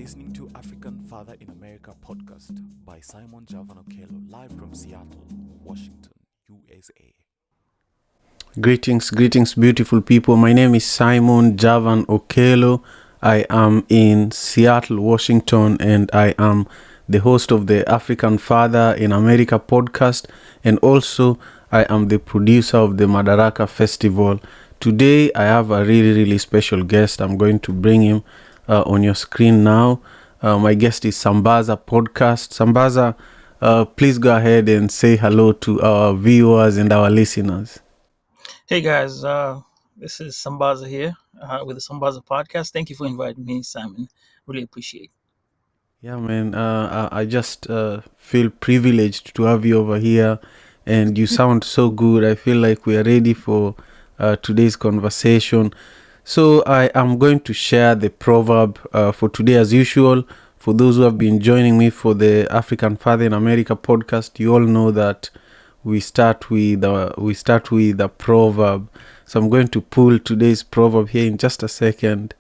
listening to African Father in America podcast by Simon Javan Okello, live from Seattle, Washington, USA. Greetings, beautiful people. My name is Simon Javan Okello. I am in Seattle, Washington, and I am the host of the African Father in America podcast, and also I am the producer of the Madaraka Festival. Today, I have a really special guest. I'm going to bring him on your screen now. My guest is Sambaza Podcast. Sambaza, please go ahead and say hello to our viewers and our listeners. Hey guys, this is Sambaza here with the Sambaza Podcast. Thank you for inviting me, Simon. Really appreciate it. Yeah, man. I just feel privileged to have you over here, and you sound so good. I feel like we are ready for today's conversation. So I am going to share the proverb for today as usual. For those who have been joining me for the African Father in America podcast, you all know that we start with a proverb. So I'm going to pull today's proverb here in just a second,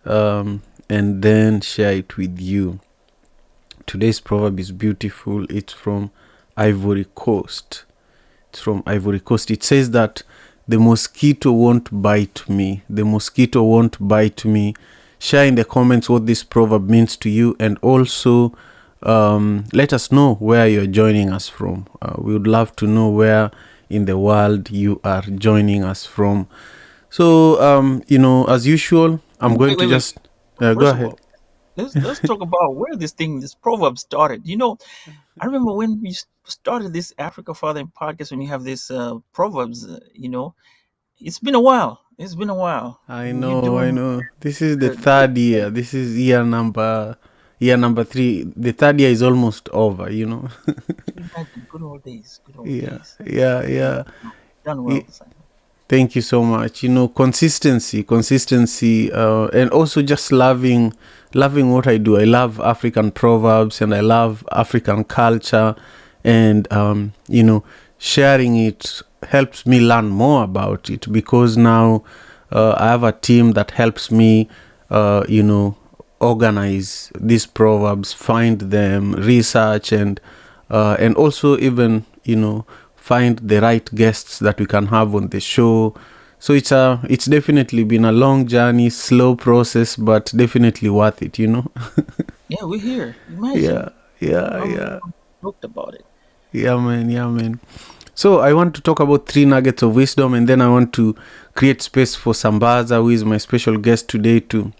and then share it with you. Today's proverb is beautiful. It's from Ivory Coast. It says that the mosquito won't bite me. The mosquito won't bite me. Share in the comments what this proverb means to you, and also let us know where you're joining us from. We would love to know where in the world you are joining us from. So, as usual, I'm going to just go ahead. Let's talk about where this proverb started. I remember when we started this Africa Father podcast, when you have this proverbs. It's been a while. I know. This is the third year. This is year number 3. The third year is almost over, Good old days. Yeah. Done well. Thank you so much. Consistency, and also just loving what I do. I love African proverbs and I love African culture, and sharing it helps me learn more about it, because now I have a team that helps me organize these proverbs, find them, research, and also even find the right guests that we can have on the show. So it's definitely been a long journey, slow process, but definitely worth it. Yeah, we're here. Imagine. Yeah. Talked about it. Yeah, man. So I want to talk about 3 nuggets of wisdom, and then I want to create space for Sambaza, who is my special guest today, to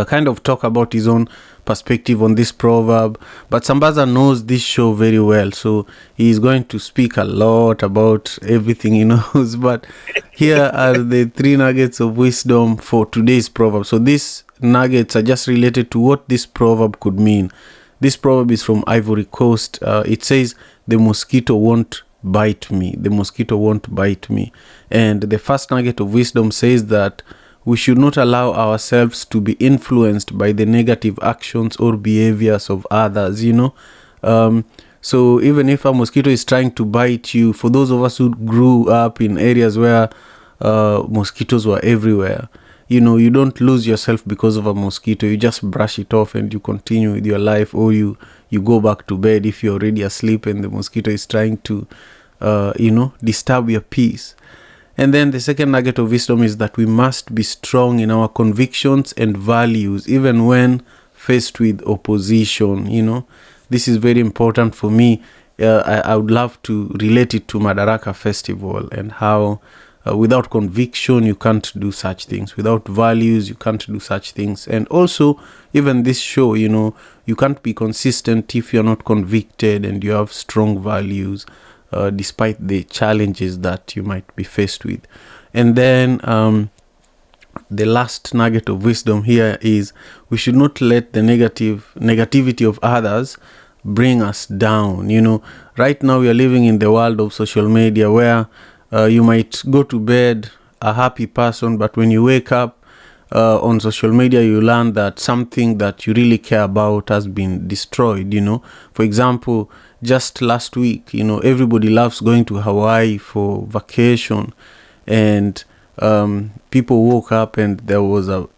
kind of talk about his own perspective on this proverb. But Sambaza knows this show very well, so he is going to speak a lot about everything he knows. But here are the 3 nuggets of wisdom for today's proverb. So these nuggets are just related to what this proverb could mean. This proverb is from Ivory Coast. It says, the mosquito won't bite me. The mosquito won't bite me. And the first nugget of wisdom says that we should not allow ourselves to be influenced by the negative actions or behaviors of others, So even if a mosquito is trying to bite you, for those of us who grew up in areas where mosquitoes were everywhere, you don't lose yourself because of a mosquito. You just brush it off and you continue with your life, or you go back to bed if you're already asleep and the mosquito is trying to, disturb your peace. And then the second nugget of wisdom is that we must be strong in our convictions and values, even when faced with opposition. This is very important for me. I would love to relate it to Madaraka Festival, and how without conviction you can't do such things. Without values you can't do such things. And also even this show, you can't be consistent if you're not convicted and you have strong values, despite the challenges that you might be faced with. And then the last nugget of wisdom here is we should not let the negativity of others bring us down. Right now we are living in the world of social media, where you might go to bed a happy person, but when you wake up on social media, you learn that something that you really care about has been destroyed. For example, just last week, everybody loves going to Hawaii for vacation, and people woke up and there was a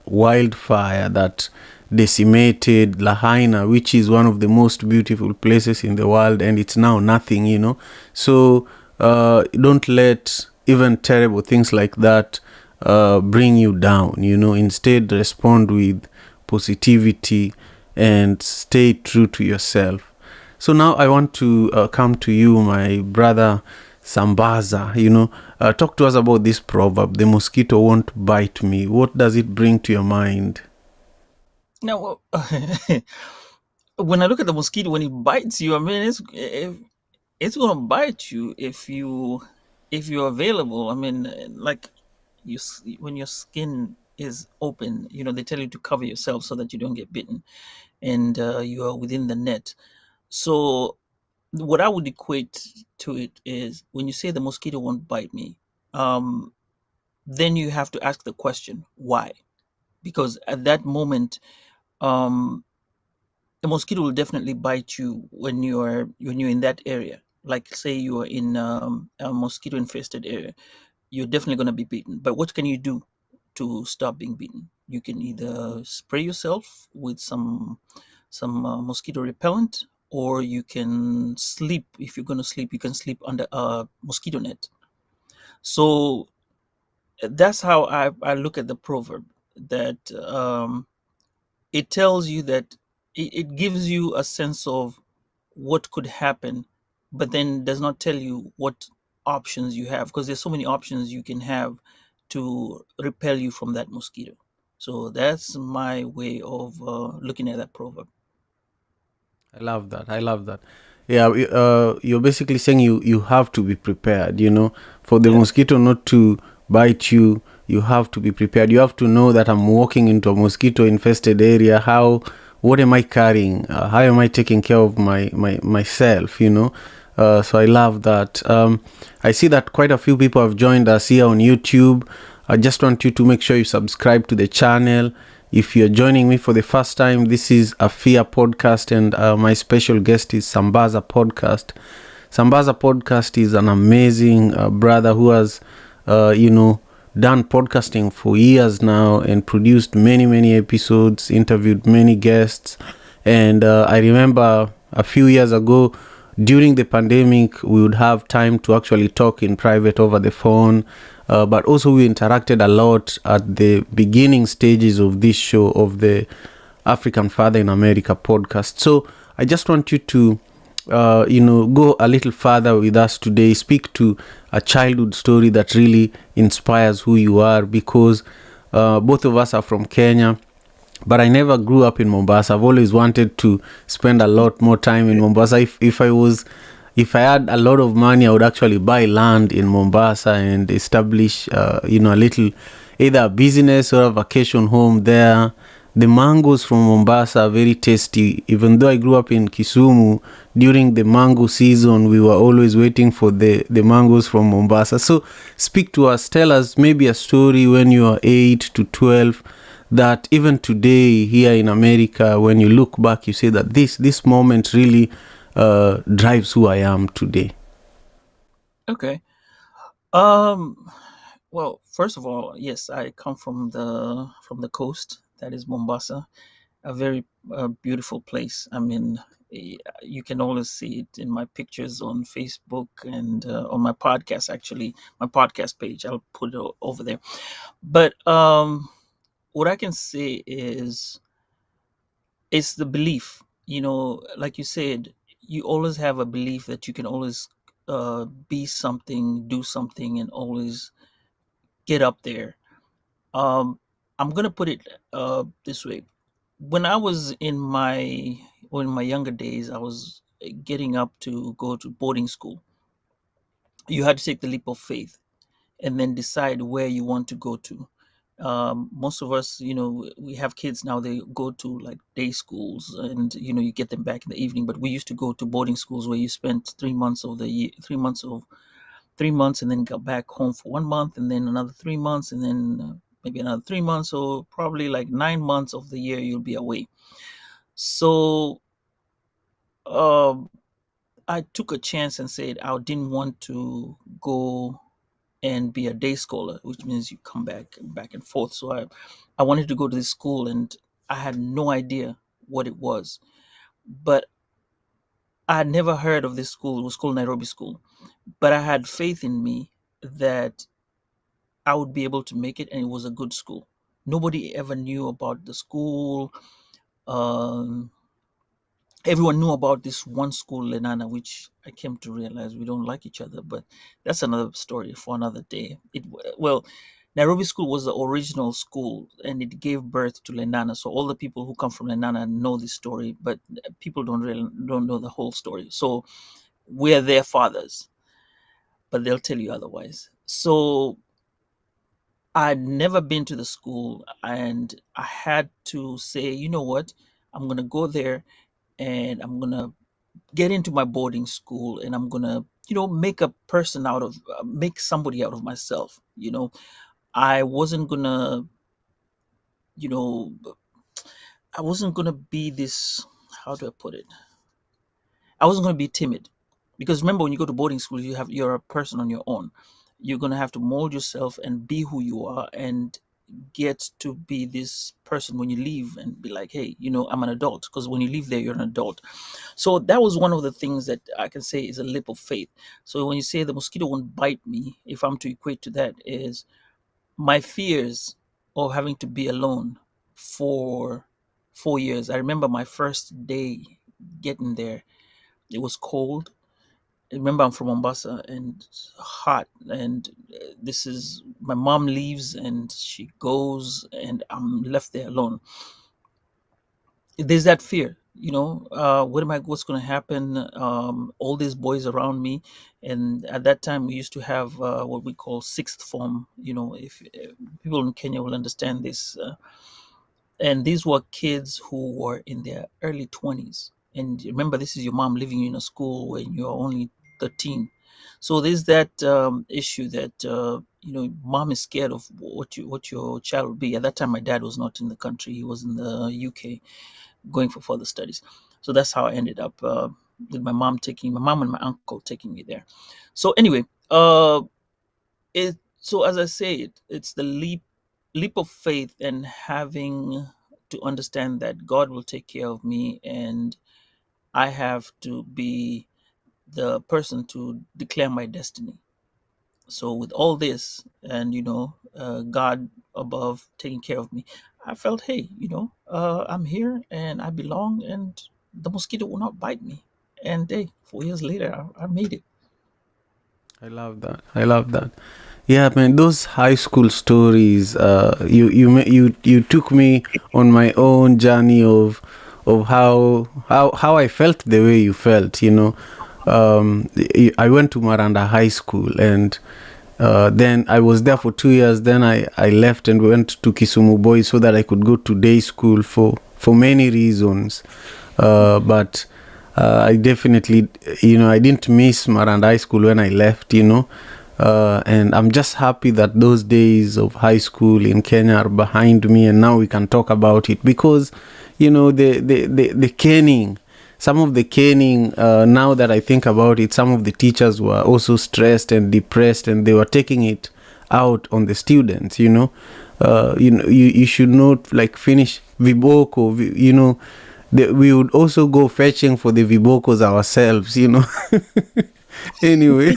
wildfire that decimated Lahaina, which is one of the most beautiful places in the world, and it's now nothing, So don't let even terrible things like that bring you down, Instead, respond with positivity and stay true to yourself. So now I want to come to you, my brother Sambaza. Talk to us about this proverb, the mosquito won't bite me. What does it bring to your mind? Now, when I look at the mosquito, when it bites you, I mean, it's going to bite you if you're available. I mean, like when your skin is open, they tell you to cover yourself so that you don't get bitten, and you are within the net. So what I would equate to it is, when you say the mosquito won't bite me, um, then you have to ask the question why, because at that moment, um, the mosquito will definitely bite you when you're in that area. Like, say you are in a mosquito infested area, you're definitely going to be bitten. But what can you do to stop being bitten? You can either spray yourself with some mosquito repellent, or you can sleep. If you're going to sleep, you can sleep under a mosquito net. So that's how I look at the proverb, that it tells you that it gives you a sense of what could happen, but then does not tell you what options you have, because there's so many options you can have to repel you from that mosquito. So that's my way of looking at that proverb. I love that. I love that. Yeah, you're basically saying you have to be prepared, for the Yeah. mosquito not to bite you. You have to be prepared. You have to know that I'm walking into a mosquito infested area. What am I carrying? How am I taking care of myself, So I love that. I see that quite a few people have joined us here on YouTube. I just want you to make sure you subscribe to the channel. If you're joining me for the first time, this is AFIAPodcast, and my special guest is Sambaza Podcast. Sambaza Podcast is an amazing brother who has, done podcasting for years now and produced many, many episodes, interviewed many guests. And I remember a few years ago, during the pandemic, we would have time to actually talk in private over the phone. But also we interacted a lot at the beginning stages of this show, of the African Father in America podcast. So I just want you to, go a little further with us today. Speak to a childhood story that really inspires who you are, because both of us are from Kenya. But I never grew up in Mombasa. I've always wanted to spend a lot more time in Mombasa. If I had a lot of money, I would actually buy land in Mombasa and establish, a little, either a business or a vacation home there. The mangoes from Mombasa are very tasty. Even though I grew up in Kisumu, during the mango season, we were always waiting for the mangoes from Mombasa. So speak to us. Tell us maybe a story when you are 8 to 12, that even today here in America, when you look back, you say that this moment really drives who I am today. Okay. Well, first of all, yes, I come from the coast. That is Mombasa, a very beautiful place. I mean, you can always see it in my pictures on Facebook and on my podcast. Actually, my podcast page, I'll put it over there. But what I can say is, it's the belief. Like you said, you always have a belief that you can always be something, do something, and always get up there. I'm gonna put it this way: when I was in my younger days, I was getting up to go to boarding school. You had to take the leap of faith and then decide where you want to go to. Most of us, we have kids now. They go to like day schools, and you get them back in the evening. But we used to go to boarding schools where you spent 3 months of the year, 3 months, and then got back home for 1 month, and then another 3 months, and then maybe another 3 months. So probably like 9 months of the year you'll be away. So um, I took a chance and said I didn't want to go and be a day scholar, which means you come back and forth. So I wanted to go to this school, and I had no idea what it was. But I had never heard of this school. It was called Nairobi School. But I had faith in me that I would be able to make it, and it was a good school. Nobody ever knew about the school. Um, Everyone knew about this one school, Lenana, which I came to realize we don't like each other. But that's another story for another day. Well, Nairobi School was the original school, and it gave birth to Lenana. So all the people who come from Lenana know this story, but people don't know the whole story. So we're their fathers, but they'll tell you otherwise. So I'd never been to the school, and I had to say, you know what, I'm gonna go there, and I'm gonna get into my boarding school, and I'm gonna, make a person out of make somebody out of myself. I wasn't gonna, you know, I wasn't gonna be this. How do I put it? I wasn't gonna be timid, because remember, when you go to boarding school, you're a person on your own. You're gonna have to mold yourself and be who you are, and get to be this person when you leave, and be like, hey, I'm an adult, because when you leave there, you're an adult. So that was one of the things that I can say is a leap of faith. So when you say the mosquito won't bite me, if I'm to equate to that, is my fears of having to be alone for 4 years. I remember my first day getting there. It was cold. I remember I'm from Mombasa, and it's hot, and this is my mom leaves and she goes, and I'm left there alone. There's that fear, what's going to happen? All these boys around me, and at that time we used to have what we call sixth form. If people in Kenya will understand this, and these were kids who were in their early 20s. And remember, this is your mom leaving you in a school when you're only 13. So there's that issue that mom is scared of what your child will be. At that time, my dad was not in the country; he was in the UK going for further studies. So that's how I ended up with my mom and my uncle taking me there. So anyway, so as I say, it's the leap of faith, and having to understand that God will take care of me, and I have to be the person to declare my destiny. So with all this, and God above taking care of me, I felt, hey, I'm here and I belong, and the mosquito will not bite me. And hey, 4 years later, I made it. I love that. I love that. Yeah, man, those high school stories. You took me on my own journey of how I felt the way you felt. I went to Maranda High School, and then I was there for 2 years. Then I left and went to Kisumu Boys so that I could go to day school for many reasons. But I definitely, I didn't miss Maranda High School when I left, and I'm just happy that those days of high school in Kenya are behind me, and now we can talk about it, because, the caning, some of the caning, now that I think about it, some of the teachers were also stressed and depressed, and they were taking it out on the students. You should not finish viboko, we would also go fetching for the vibokos ourselves. Anyway,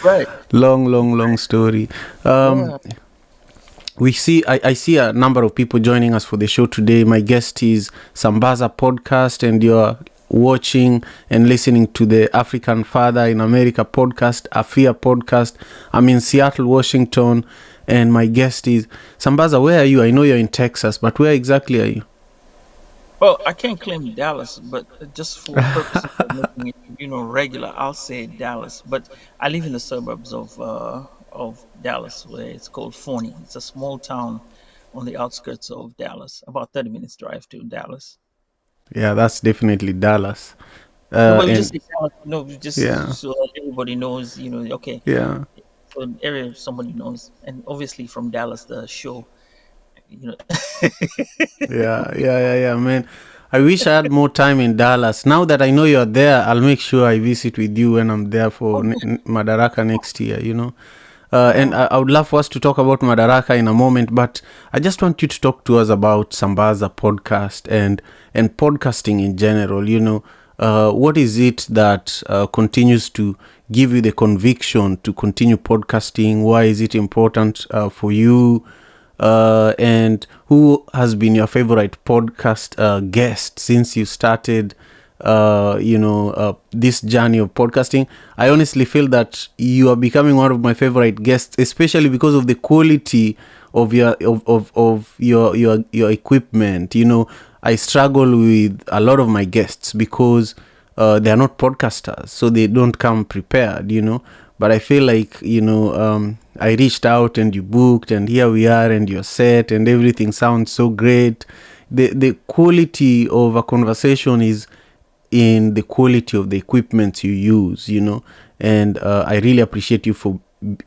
Right. long story. Yeah. I see a number of people joining us for the show today. My guest is Sambaza Podcast, and you're watching and listening to the African Father in America podcast, AFIAPodcast. I'm in Seattle, Washington, and my guest is Sambaza. Where are you? I know you're in Texas, but where exactly are you? Well, I can't claim Dallas, but just for purposes of making it, regular, I'll say Dallas. But I live in the suburbs of Dallas, where it's called Forney. It's a small town on the outskirts of Dallas, about 30 minutes drive to Dallas. Yeah, that's definitely Dallas. No, but we just And say Dallas, just yeah, so that everybody knows, okay, yeah. so an area somebody knows, and obviously from Dallas, the show, you know. Yeah, man. I wish I had more time in Dallas. Now that I know you're there, I'll make sure I visit with you when I'm there for Oh, Madaraka next year, And I would love for us to talk about Madaraka in a moment, but I just want you to talk to us about Sambaza podcast and podcasting in general. What is it that continues to give you the conviction to continue podcasting? Why is it important for you? And who has been your favorite podcast guest since you started this journey of podcasting? I honestly feel that you are becoming one of my favorite guests, especially because of the quality of your equipment. I struggle with a lot of my guests because they are not podcasters, so they don't come prepared. But I feel like I reached out and you booked, and here we are, and you're set, and everything sounds so great. The quality of a conversation is in the quality of the equipment you use, and I really appreciate you for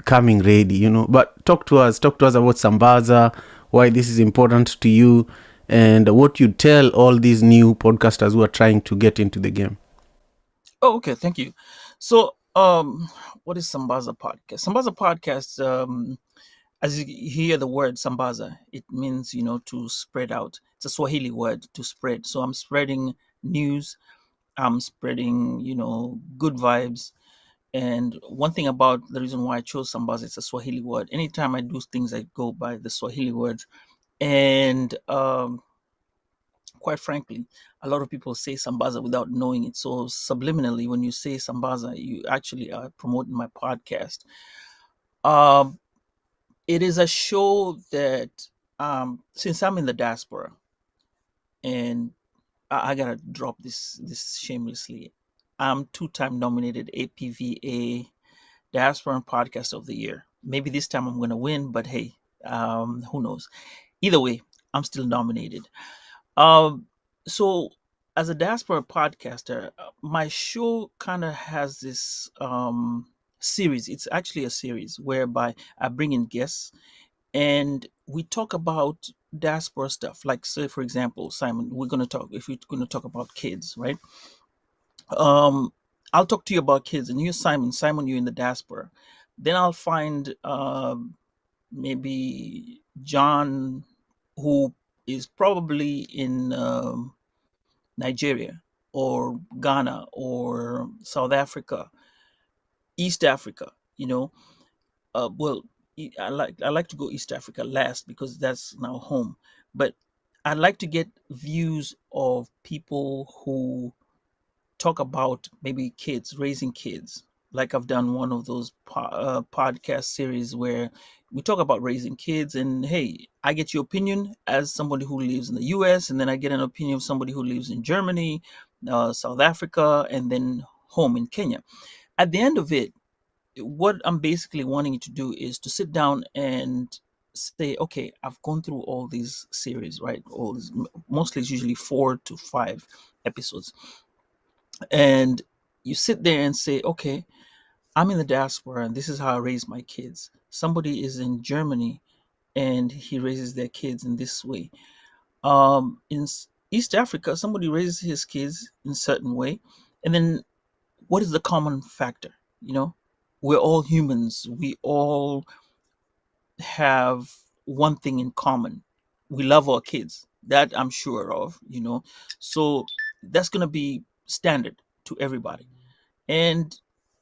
coming ready, but talk to us about Sambaza, why this is important to you, and what you tell all these new podcasters who are trying to get into the game. Oh, okay. Thank you. So, what is Sambaza podcast? Sambaza podcast, as you hear the word Sambaza, it means, to spread out. It's a Swahili word, to spread. So I'm spreading news. I'm spreading, good vibes. And one thing about the reason why I chose Sambaza, it's a Swahili word. Anytime I do things, I go by the Swahili words. And quite frankly, a lot of people say Sambaza without knowing it. So subliminally, when you say Sambaza, you actually are promoting my podcast. Um, it is a show that, since I'm in the diaspora, and I gotta drop this shamelessly, I'm two-time nominated APVA Diaspora Podcast of the Year. Maybe this time I'm gonna win, but hey, who knows? Either way, I'm still nominated. Um, so as a diaspora podcaster, my show kind of has this series. It's actually a series whereby I bring in guests and we talk about diaspora stuff. Like, say, for example, Simon, if we're going to talk about kids, right? Um, I'll talk to you about kids, and you, Simon, you're in the diaspora. Then I'll find maybe John, who is probably in Nigeria or Ghana or South Africa, East Africa. Well, I like to go East Africa last because that's now home. But I'd like to get views of people who talk about maybe kids, raising kids. Like I've done one of those podcast series where we talk about raising kids, and hey, I get your opinion as somebody who lives in the U.S., and then I get an opinion of somebody who lives in Germany, South Africa, and then home in Kenya. At the end of it, what I'm basically wanting you to do is to sit down and say, okay, I've gone through all these series, right? All these, mostly it's usually 4 to 5 episodes, and you sit there and say, okay, I'm in the diaspora and this is how I raise my kids. Somebody is in Germany and he raises their kids in this way. In East Africa, somebody raises his kids in a certain way. And then what is the common factor? We're all humans. We all have one thing in common. We love our kids. That I'm sure of. So that's going to be standard to everybody. And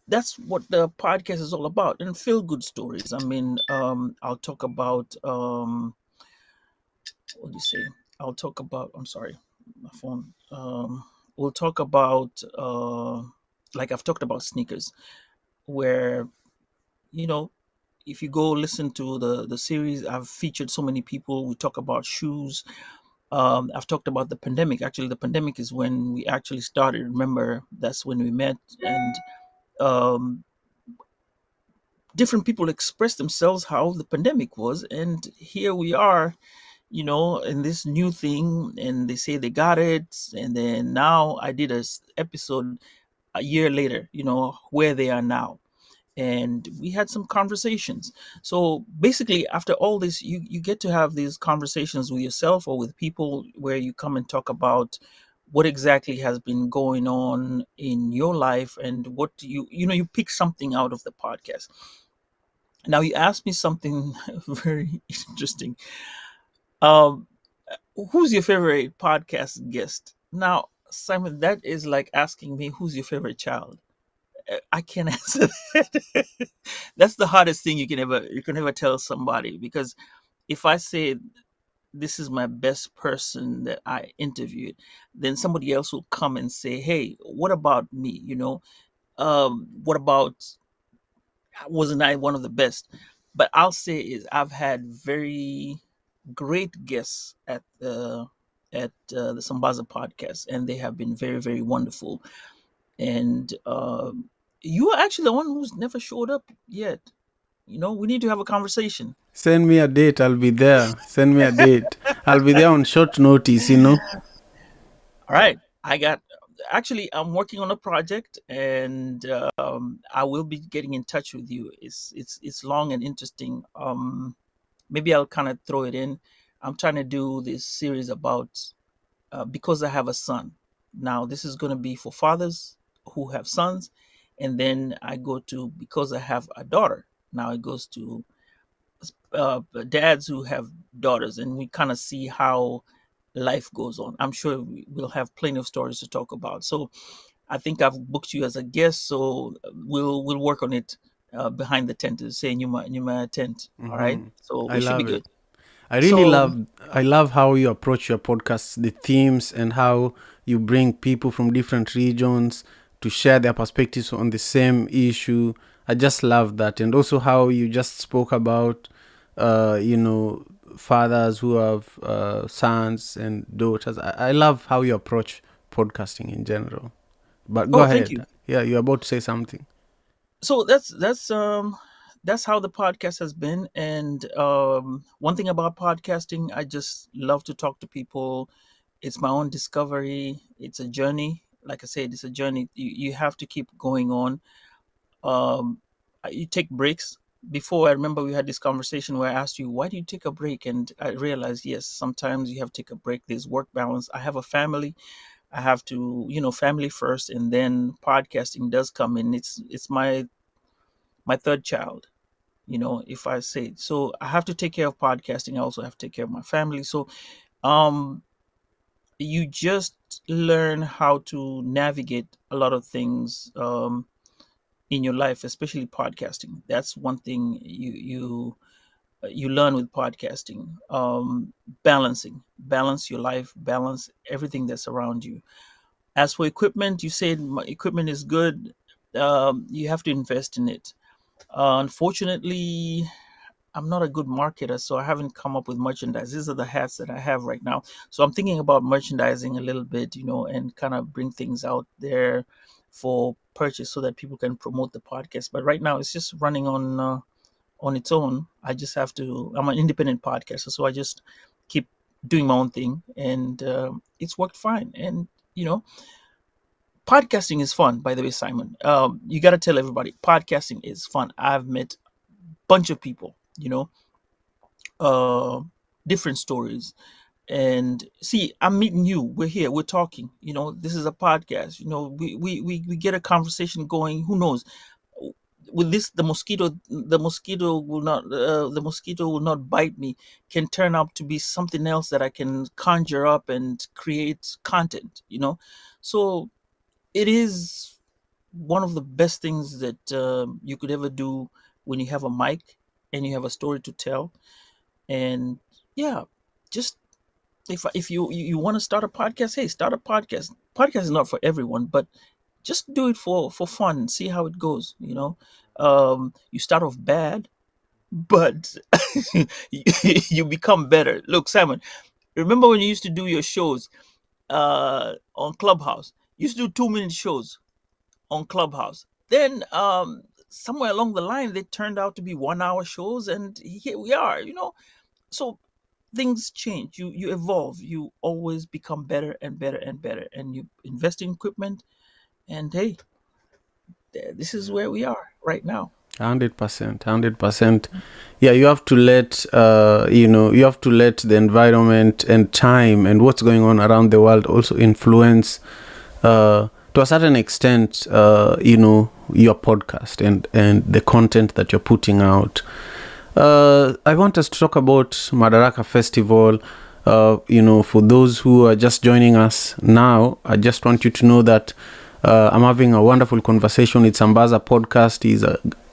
that's what the podcast is all about, and feel good stories. I mean, I'll talk about what do you say? I'll talk about. I'm sorry, my phone. We'll talk about like I've talked about sneakers, where you know if you go listen to the series, I've featured so many people. We talk about shoes. I've talked about the pandemic. Actually, the pandemic is when we actually started. Remember, that's when we met, and um, different people express themselves how the pandemic was, and here we are, in this new thing, and they say they got it, and then now I did a episode a year later, where they are now, and we had some conversations. So basically, after all this, you get to have these conversations with yourself or with people where you come and talk about what exactly has been going on in your life, and what you pick something out of the podcast. Now you asked me something very interesting. Um, who's your favorite podcast guest? Now, Simon, that is like asking me who's your favorite child. I can't answer that. That's the hardest thing you can ever tell somebody, because if I say this is my best person that I interviewed, then somebody else will come and say, "Hey, what about me? What about, wasn't I one of the best?" But I'll say is I've had very great guests at the Sambaza podcast, and they have been very, very wonderful. And you are actually the one who's never showed up yet. We need to have a conversation. Send me a date, I'll be there. Send me a date. I'll be there on short notice. All right, I got. Actually, I'm working on a project, and I will be getting in touch with you. It's long and interesting. Maybe I'll kind of throw it in. I'm trying to do this series about because I have a son. Now, this is going to be for fathers who have sons, and then I go to because I have a daughter. Now it goes to dads who have daughters, and we kind of see how life goes on. I'm sure we'll have plenty of stories to talk about. So I think I've booked you as a guest, so we'll work on it behind the tent, saying you might attend. All right, so I we should be love it. good. I really So love how you approach your podcasts, the themes, and how you bring people from different regions to share their perspectives on the same issue. I just love that. And also how you just spoke about, fathers who have sons and daughters. I love how you approach podcasting in general. But go thank you. ahead. Yeah, you're about to say something. So that's how the podcast has been. And one thing about podcasting, I just love to talk to people. It's my own discovery. It's a journey. Like I said, it's a journey. You have to keep going on. You take breaks. Before, I remember we had this conversation where I asked you, why do you take a break? And I realized, yes, sometimes you have to take a break. There's work balance. I have a family. I have to, family first, and then podcasting does come in. It's my third child, if I say. So I have to take care of podcasting. I also have to take care of my family. So um you just learn how to navigate a lot of things in your life, especially podcasting. That's one thing you learn with podcasting. Balance your life, balance everything that's around you. As for equipment, you said my equipment is good. You have to invest in it. Unfortunately, I'm not a good marketer, so I haven't come up with merchandise. These are the hats that I have right now. So I'm thinking about merchandising a little bit, and kind of bring things out there for purchase so that people can promote the podcast. But right now, it's just running on its own. I just have to. I'm an independent podcaster, so I just keep doing my own thing, and it's worked fine. And podcasting is fun. By the way, Simon, you got to tell everybody, podcasting is fun. I've met bunch of people, uh different stories. And see, I'm meeting you, we're here, we're talking, this is a podcast, we get a conversation going. Who knows, with this, the mosquito will not bite me, can turn out to be something else that I can conjure up and create content. So it is one of the best things that you could ever do when you have a mic and you have a story to tell. And yeah, just if you want to start a podcast, hey, start a podcast. Podcast is not for everyone, but just do it for fun and see how it goes. You start off bad, but you become better. Look, Simon, remember when you used to do your shows on Clubhouse? You used to do 2-minute shows on Clubhouse. Then somewhere along the line, they turned out to be 1-hour shows, and here we are. So things change. You evolve. You always become better and better and better, and you invest in equipment. And hey, this is where we are right now. 100%. Yeah, you have to let you have to let the environment and time and what's going on around the world also influence to a certain extent, your podcast and the content that you're putting out. I want us to talk about Madaraka Festival. For those who are just joining us now, I just want you to know that I'm having a wonderful conversation with Sambaza Podcast. He's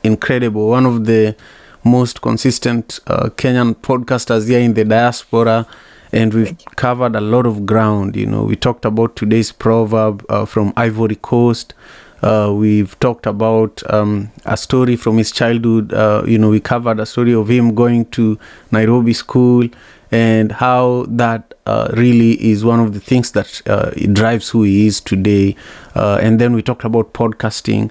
incredible, one of the most consistent Kenyan podcasters here in the diaspora, and we've covered a lot of ground. We talked about today's proverb from Ivory Coast. We've talked about a story from his childhood. We covered a story of him going to Nairobi school and how that really is one of the things that drives who he is today. And then we talked about podcasting.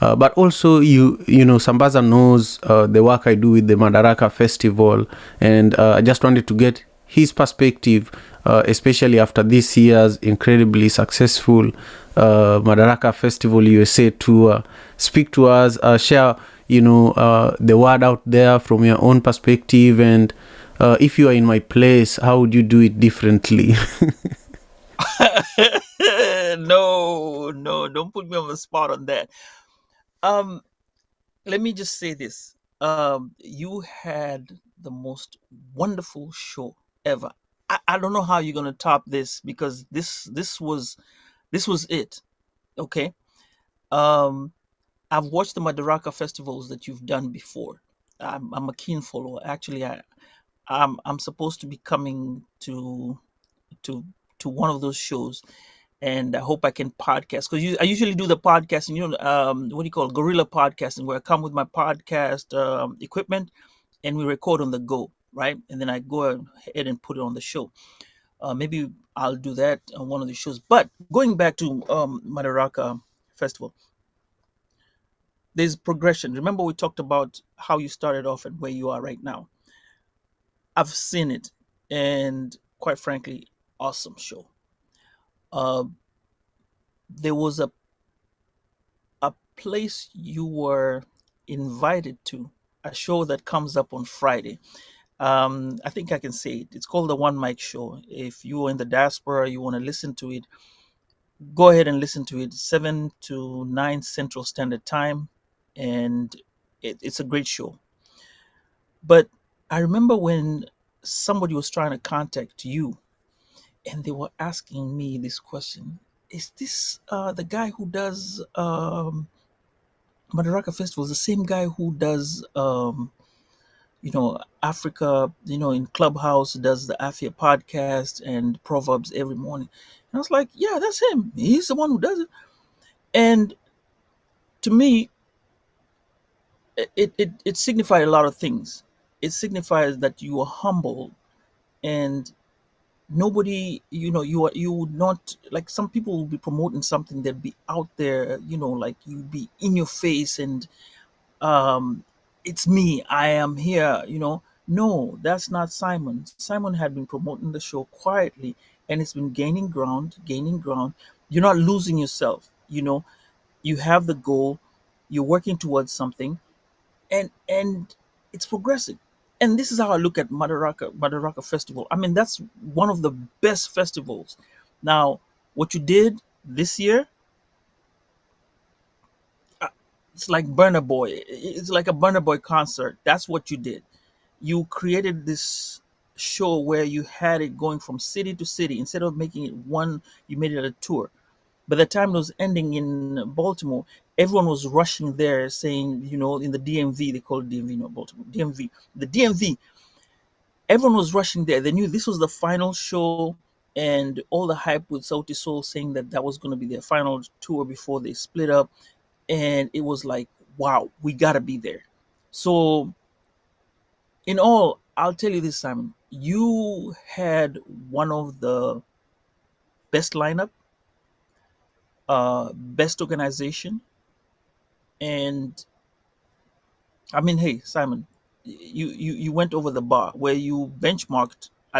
But also, Sambaza knows the work I do with the Madaraka Festival. And I just wanted to get his perspective, especially after this year's incredibly successful Madaraka Festival USA tour. Speak to us, share, the word out there from your own perspective, and if you are in my place, how would you do it differently? No, don't put me on the spot on that. Let me just say this. You had the most wonderful show ever. I don't know how you're gonna top this, because this was it. Okay. I've watched the Madaraka festivals that you've done before. I'm a keen follower. Actually, I'm supposed to be coming to one of those shows, and I hope I can podcast, because I usually do the podcasting. What do you call it? Guerrilla podcasting, where I come with my podcast equipment and we record on the go, right? And then I go ahead and put it on the show. Maybe I'll do that on one of the shows. But going back to Madaraka Festival, there's progression. Remember, we talked about how you started off and where you are right now. I've seen it, and quite frankly, awesome show. Uh, there was a place you were invited to, a show that comes up on Friday. I think I can say it. It's called the One Mic Show. If you are in the diaspora, you want to listen to it, go ahead and listen to it. 7 to 9 Central Standard Time, and it's a great show. But I remember when somebody was trying to contact you, and they were asking me this question: is this the guy who does Madaraka Festival? Is the same guy who does Africa, in Clubhouse, does the AFIAPodcast and Proverbs every morning? And I was like, yeah, that's him. He's the one who does it. And to me, it signified a lot of things. It signifies that you are humble, and nobody, you would not, like, some people will be promoting something that be out there, like you be in your face, and um it's me, I am here. No, that's not Simon. Simon had been promoting the show quietly, and it's been gaining ground. You're not losing yourself. You have the goal, you're working towards something, and it's progressive. And this is how I look at Madaraka Festival. I mean, that's one of the best festivals. Now, what you did this year, uh, it's like Burna Boy. It's like a Burna Boy concert. That's what you did. You created this show where you had it going from city to city. Instead of making it one, you made it a tour. By the time it was ending in Baltimore, everyone was rushing there, saying, in the DMV, they call it DMV, not Baltimore, DMV. The DMV, everyone was rushing there. They knew this was the final show, and all the hype with Sauti Soul saying that was going to be their final tour before they split up. And it was like, wow, we got to be there. So, in all, I'll tell you this, Simon, you had one of the best lineup, best organization, and I mean, hey, Simon, you went over the bar where you benchmarked. I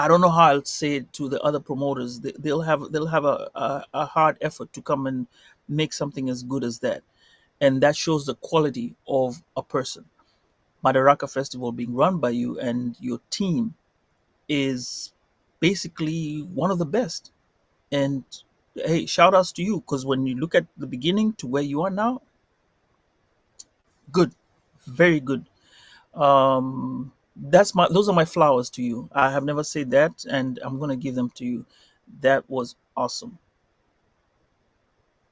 don't know how I'll say it to the other promoters. They'll have a hard effort to come and make something as good as that, and that shows the quality of a person. Madaraka Festival being run by you and your team is basically one of the best. And hey, shout outs to you, because when you look at the beginning to where you are now, good, very good. Those are my flowers to you. I have never said that, and I'm gonna give them to you. That was awesome.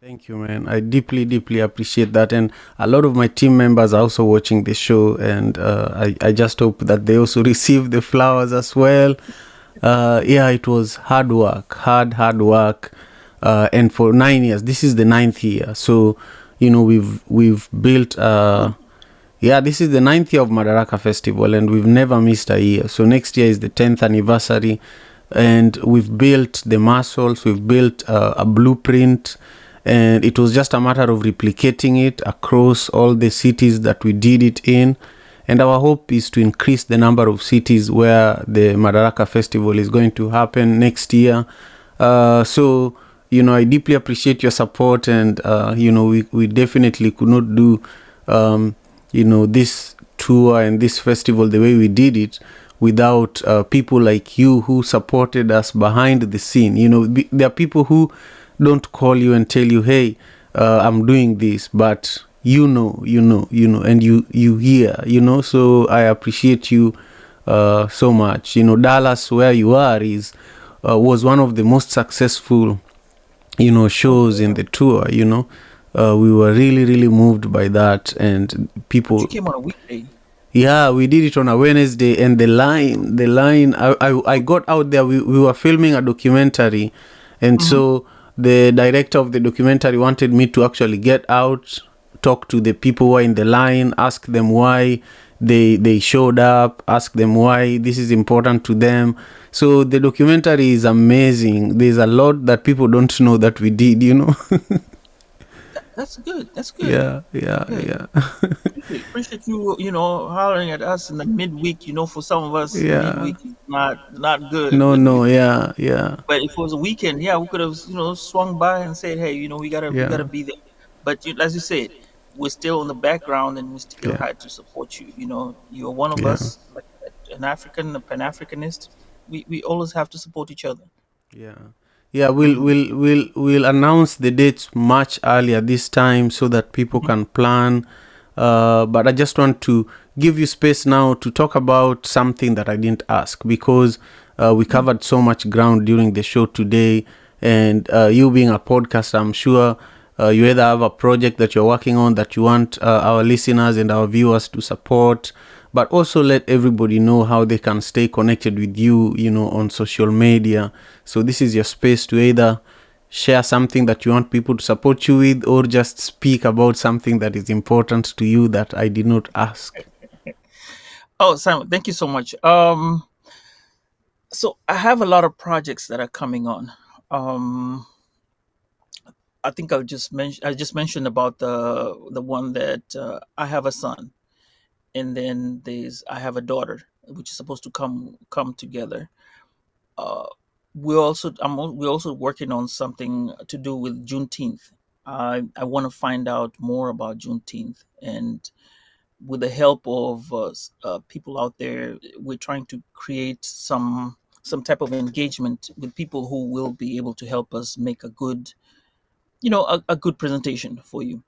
Thank you, man. I deeply, deeply appreciate that. And a lot of my team members are also watching the show. And I just hope that they also receive the flowers as well. Yeah, it was hard work, hard work. And for 9 years, this is the ninth year. So, we've built, yeah, this is the ninth year of Madaraka Festival, and we've never missed a year. So next year is the 10th anniversary. And we've built the muscles, we've built a blueprint, and it was just a matter of replicating it across all the cities that we did it in. And our hope is to increase the number of cities where the Madaraka Festival is going to happen next year. So, I deeply appreciate your support, and, we definitely could not do, this tour and this festival the way we did it without people like you who supported us behind the scene. There are people who don't call you and tell you, hey, I'm doing this, but and you hear. So I appreciate you so much. Dallas, where you are, was one of the most successful shows in the tour. We were really, really moved by that, and people. You came on a weekday. Yeah, we did it on a Wednesday, and the line. I got out there. We were filming a documentary, and so the director of the documentary wanted me to actually get out, talk to the people who are in the line, ask them why they showed up, ask them why this is important to them. So the documentary is amazing. There's a lot that people don't know that we did. That's good. That's good. Yeah. Good. Appreciate you, hollering at us in the midweek. For some of us, Yeah. midweek is not good. No. Yeah. But if it was a weekend, yeah, we could have, swung by and said, hey, we gotta be there. But as you said, we're still in the background, and we still Yeah. had to support you. You're one of Yeah. us, like an African, a Pan-Africanist. We always have to support each other. Yeah, we'll announce the dates much earlier this time so that people can plan. But I just want to give you space now to talk about something that I didn't ask, because we covered so much ground during the show today. And you being a podcaster, I'm sure you either have a project that you're working on that you want our listeners and our viewers to support, but also let everybody know how they can stay connected with you, on social media. So this is your space to either share something that you want people to support you with, or just speak about something that is important to you that I did not ask. Oh, Simon, thank you so much. So I have a lot of projects that are coming on. I think I just mentioned about the one that I have a son, and then I have a daughter, which is supposed to come together. Uh, we're also working on something to do with Juneteenth. I want to find out more about Juneteenth, and with the help of people out there, we're trying to create some type of engagement with people who will be able to help us make a good, a good presentation for you.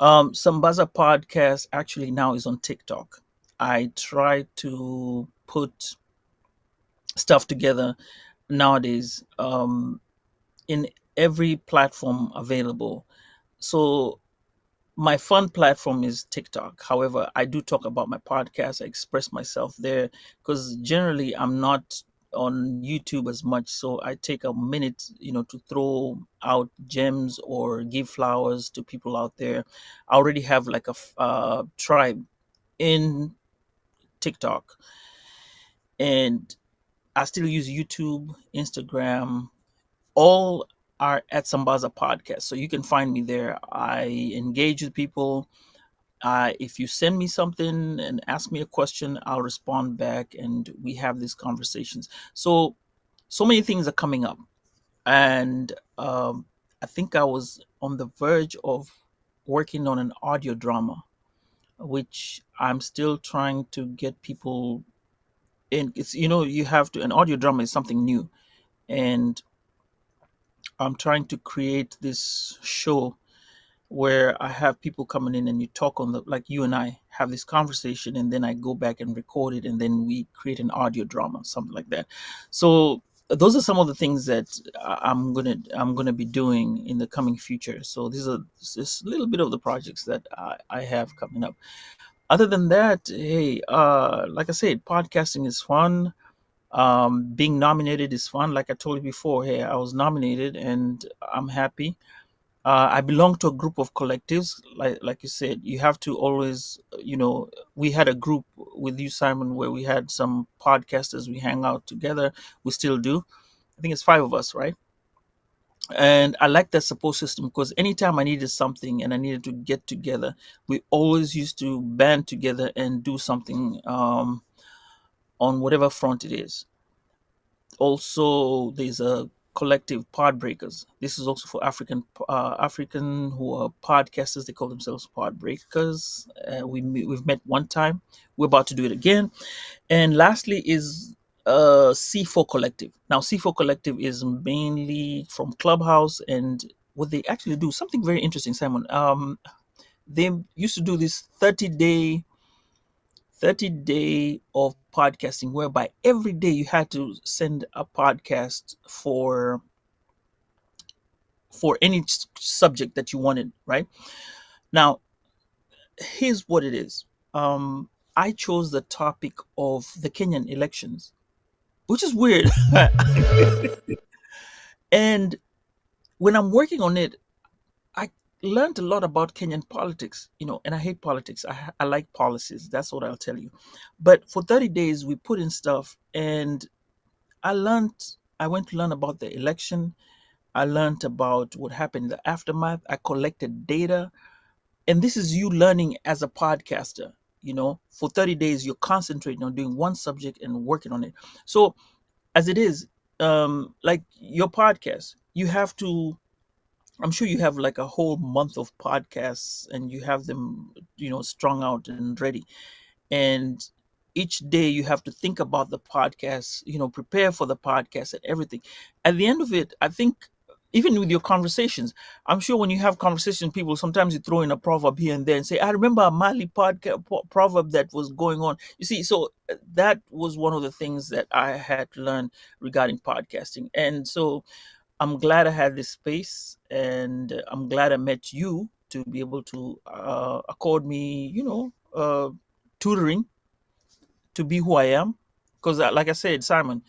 Sambaza podcast actually now is on TikTok. I try to put stuff together nowadays in every platform available. So my fun platform is TikTok. However, I do talk about my podcast. I express myself there because generally I'm not on YouTube as much. So I take a minute, to throw out gems or give flowers to people out there. I already have like a tribe in TikTok, and I still use YouTube, Instagram, all are at Sambaza Podcast. So you can find me there. I engage with people. If you send me something and ask me a question, I'll respond back, and we have these conversations. So many things are coming up, and I think I was on the verge of working on an audio drama, which I'm still trying to get people in. It's you have to an audio drama is something new, and I'm trying to create this show where I have people coming in and you talk on the, like you and I have this conversation, and then I go back and record it, and then we create an audio drama, something like that. So those are some of the things that I'm gonna be doing in the coming future. So these are just a little bit of the projects that I have coming up. Other than that, hey, like I said, podcasting is fun. Being nominated is fun. Like I told you before, hey, I was nominated and I'm happy. I belong to a group of collectives. Like you said, you have to always, we had a group with you, Simon, where we had some podcasters. We hang out together. We still do. I think it's 5 of us, right? And I like that support system because anytime I needed something and I needed to get together, we always used to band together and do something on whatever front it is. Also, there's a collective pod breakers. This is also for African who are podcasters. They call themselves pod breakers. We've met one time. We're about to do it again. And lastly is C4 Collective. Now, C4 Collective is mainly from Clubhouse, and what they actually do something very interesting, Simon. They used to do this 30-day of podcasting, whereby every day you had to send a podcast for any subject that you wanted, right? Now, here's what it is. I chose the topic of the Kenyan elections, which is weird. And when I'm working on it, I learned a lot about Kenyan politics, and I hate politics. I like policies. That's what I'll tell you. But for 30 days, we put in stuff, and I went to learn about the election. I learned about what happened in the aftermath. I collected data. And this is you learning as a podcaster. For 30 days, you're concentrating on doing one subject and working on it. So, as it is, like your podcast, you have to, I'm sure you have like a whole month of podcasts and you have them, strung out and ready. And each day you have to think about the podcast, prepare for the podcast and everything. At the end of it, I think, even with your conversations, I'm sure when you have conversations, people sometimes you throw in a proverb here and there and say, I remember a Mali podcast proverb that was going on. You see, so that was one of the things that I had to learn regarding podcasting. And so I'm glad I had this space, and I'm glad I met you to be able to accord me, tutoring to be who I am. Because, like I said, Simon,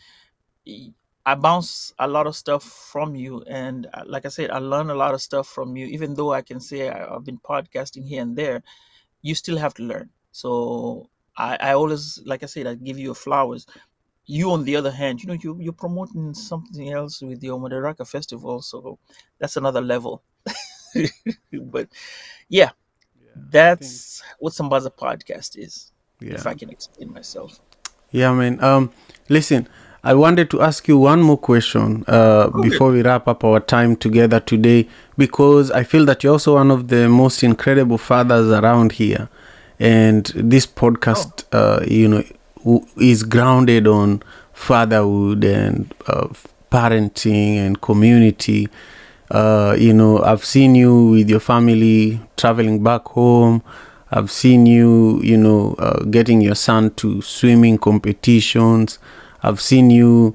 I bounce a lot of stuff from you, and like I said, I learn a lot of stuff from you. Even though I can say I've been podcasting here and there, you still have to learn. So I always, like I said, I give you flowers. You, on the other hand, you're promoting something else with the Omadaraka Festival, so that's another level. But yeah, Yeah, I think. that's what Sambaza podcast is, if Yeah. I can explain myself. Yeah, man. Listen, I wanted to ask you one more question Okay. before we wrap up our time together today, because I feel that you're also one of the most incredible fathers around here, and this Oh, podcast, is grounded on fatherhood and parenting and community. I've seen you with your family traveling back home. I've seen you, getting your son to swimming competitions. I've seen you,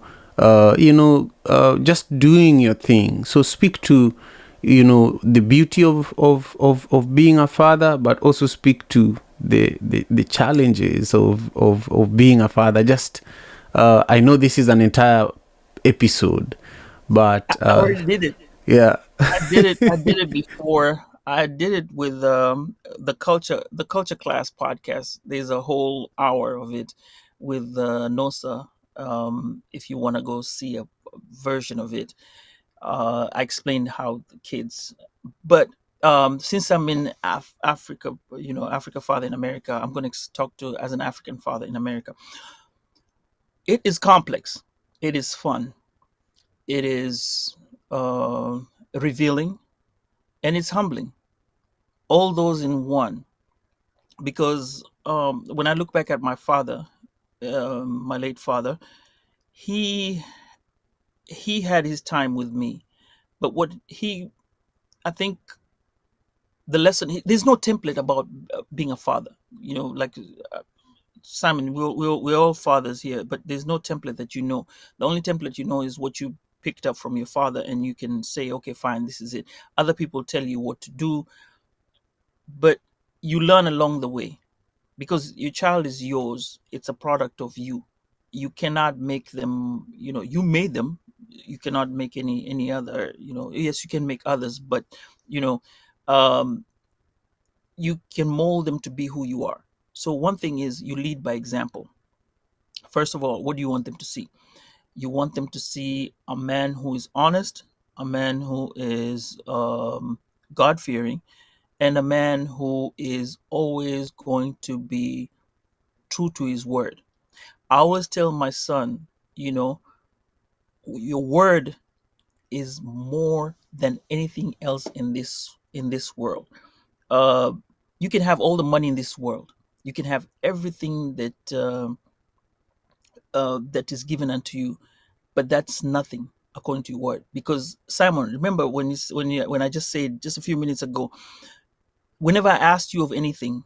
just doing your thing. So speak to, the beauty of being a father, but also speak to the challenges of being a father. Just, I know this is an entire episode, but I already did it. yeah. I did it. I did it before. I did it with the culture class podcast. There's a whole hour of it with Nosa. If you want to go see a version of it, I explained how the kids. But since I'm in Africa, Africa father in America, I'm going to talk to as an African father in America. It is complex. It is fun. It is revealing, and it's humbling, all those in one. Because when I look back at my father, my late father, he he had his time with me, But I think the lesson, there's no template about being a father. Like Simon, we're all fathers here, but there's no template that you know. The only template you know is what you picked up from your father, and you can say, okay, fine, this is it. Other people tell you what to do, but you learn along the way, because your child is yours. It's a product of you. You cannot make them. You made them. You cannot make any other. Yes, you can make others, but you know um you can mold them to be who you are. So one thing is, you lead by example. First of all, what do you want them to see? You want them to see a man who is honest, a man who is God fearing, and a man who is always going to be true to his word. I always tell my son, your word is more than anything else in this world. Uh, you can have all the money in this world. You can have everything that is given unto you, but that's nothing according to your word. Because Simon, remember when I just said just a few minutes ago, whenever I asked you of anything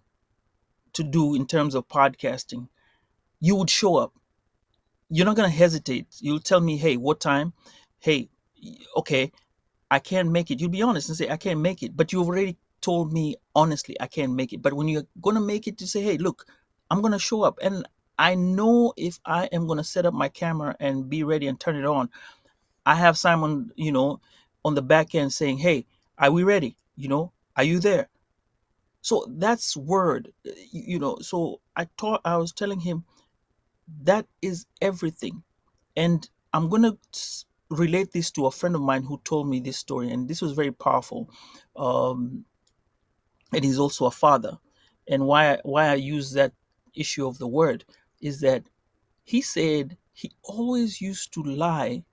to do in terms of podcasting, you would show up. You're not gonna hesitate. You'll tell me, hey, what time? Hey, okay, I can't make it. You'll be honest and say, I can't make it. But you've already told me honestly, I can't make it. But when you're gonna make it, you say, hey, look, I'm gonna show up. And I know if I am gonna set up my camera and be ready and turn it on, I have Simon, on the back end saying, hey, are we ready? Are you there? So that's word. So I was telling him that is everything. And I'm going to relate this to a friend of mine who told me this story, and this was very powerful. Um, and he's also a father. And why I use that issue of the word is that he said he always used to lie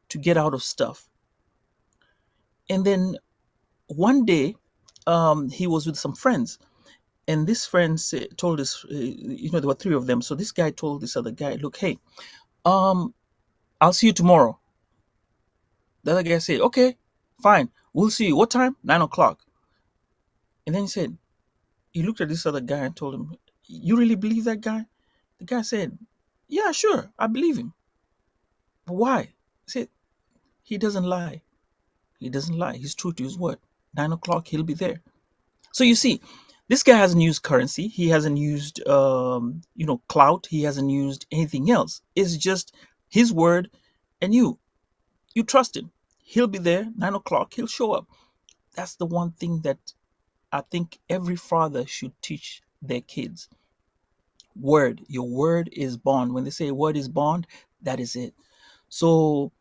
to get out of stuff. And then one day, he was with some friends, and this friend told us, there were three of them. So this guy told this other guy, look, hey, I'll see you tomorrow. The other guy said, okay, fine, we'll see you. What time? 9:00. And then he looked at this other guy and told him, you really believe that guy? The guy said, yeah, sure, I believe him. But why? He said, he doesn't lie. He doesn't lie. He's true to his word. 9:00, he'll be there. So you see, this guy hasn't used currency. He hasn't used, clout. He hasn't used anything else. It's just his word, and you trust him. He'll be there. 9:00, he'll show up. That's the one thing that I think every father should teach their kids. Word. Your word is bond. When they say word is bond, that is it. So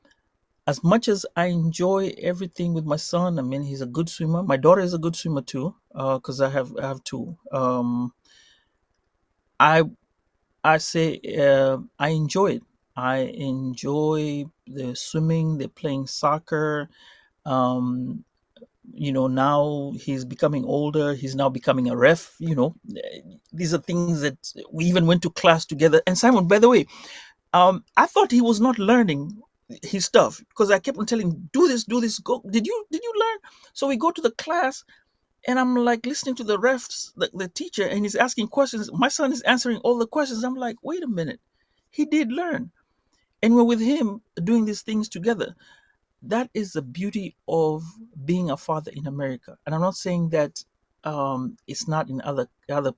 as much as I enjoy everything with my son, I mean, he's a good swimmer. My daughter is a good swimmer too, because I have two. I say I enjoy it. I enjoy the swimming. They're playing soccer. Now he's becoming older. He's now becoming a ref. These are things that we even went to class together. And Simon, by the way, I thought he was not learning his stuff, because I kept on telling him, do this, go. Did you learn? So we go to the class, and I'm like listening to the refs, the teacher, and he's asking questions. My son is answering all the questions. I'm like, wait a minute, he did learn, and we're with him doing these things together. That is the beauty of being a father in America. And I'm not saying that it's not in other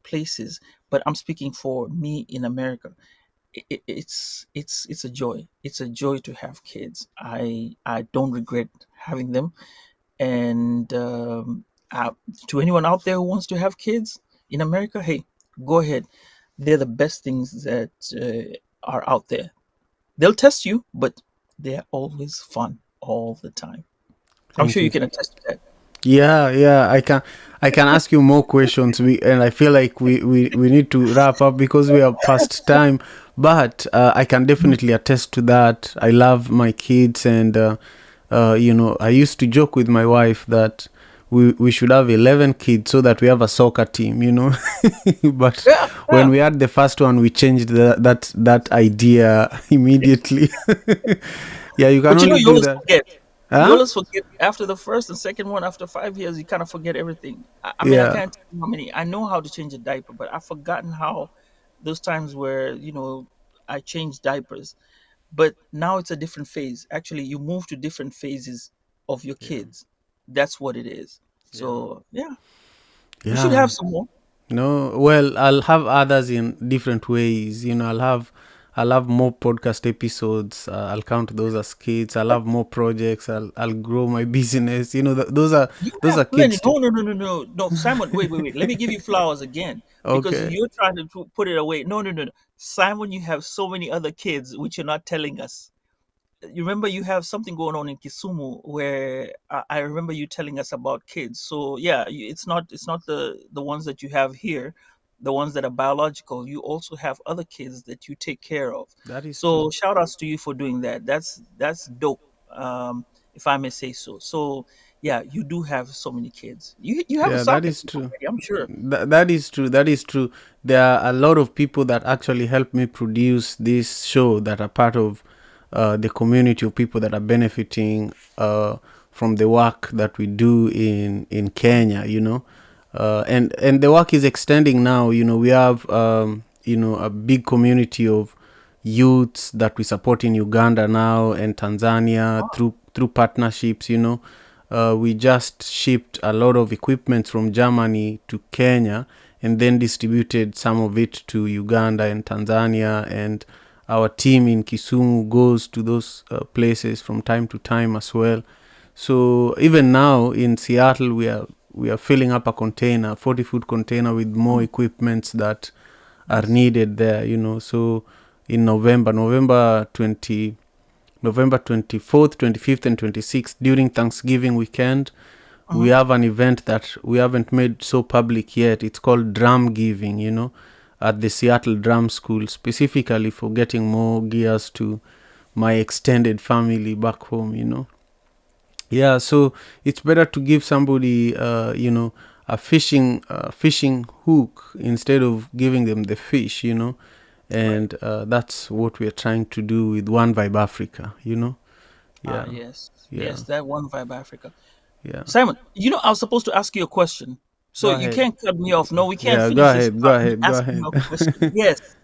places, but I'm speaking for me in America. It's a joy. It's a joy to have kids. I don't regret having them. And to anyone out there who wants to have kids in America, hey, go ahead. They're the best things that are out there. They'll test you, but they're always fun all the time. I'm Thank sure you. you can attest to that. Yeah, I can ask you more questions, and I feel like we need to wrap up because we are past time. But I can definitely attest to that. I love my kids, and I used to joke with my wife that we should have 11 kids so that we have a soccer team, But Yeah, when yeah. we had the first one, we changed that idea immediately. Yeah, you can But only you do always that. forget. You Huh? always forget after the first and second one. After 5 years, you kind of forget everything. I mean, I Yeah. can't tell you how many. I know how to change a diaper, but I've forgotten how those times where I changed diapers. But now it's a different phase. Actually, you move to different phases of your Yeah. kids. That's what it is. Yeah. So yeah, we should Yeah. have some more. No, well, I'll have others in different ways. I'll have more podcast episodes. I'll count those as kids. I'll have more projects. I'll grow my business. You Those have are plenty. kids too. No, no, no, no, no, no, Simon. Wait, wait, wait. Let me give you flowers again because Okay. you're trying to put it away. No, no, no, no, Simon. You have so many other kids which you're not telling us. You remember you have something going on in Kisumu where I remember you telling us about kids. So yeah, it's not the ones that you have here, the ones that are biological. You also have other kids that you take care of. That is true. So shout outs to you for doing that. That's dope. If I may say so. So yeah, you do have so many kids. You have a Yeah, that soccer is team true. already, I'm sure. That is true. That is true. There are a lot of people that actually help me produce this show that are part of the community of people that are benefiting from the work that we do in Kenya. And the work is extending now. We have a big community of youths that we support in Uganda now and Tanzania through partnerships. We just shipped a lot of equipment from Germany to Kenya and then distributed some of it to Uganda and Tanzania. And our team in Kisumu goes to those places from time to time as well. So even now in Seattle, we are filling up a container, 40-foot container with more equipments that are Nice. needed there. So in November 24th, 25th, and 26th, during Thanksgiving weekend, we Uh-huh. have an event that we haven't made so public yet. It's called Drum Giving, at the Seattle Drum School, specifically for getting more gears to my extended family back home. Yeah, so it's better to give somebody, a fishing hook instead of giving them the fish. Right. And that's what we're trying to do with One Vibe Africa. Ah, Yeah, yes, yeah, yes, that one vibe Africa. yeah. Simon, I was supposed to ask you a question. So Go you ahead. can't cut me off. No, we can't Yeah, go finish this ahead, go without me ahead, go asking ahead. you a question. Yes.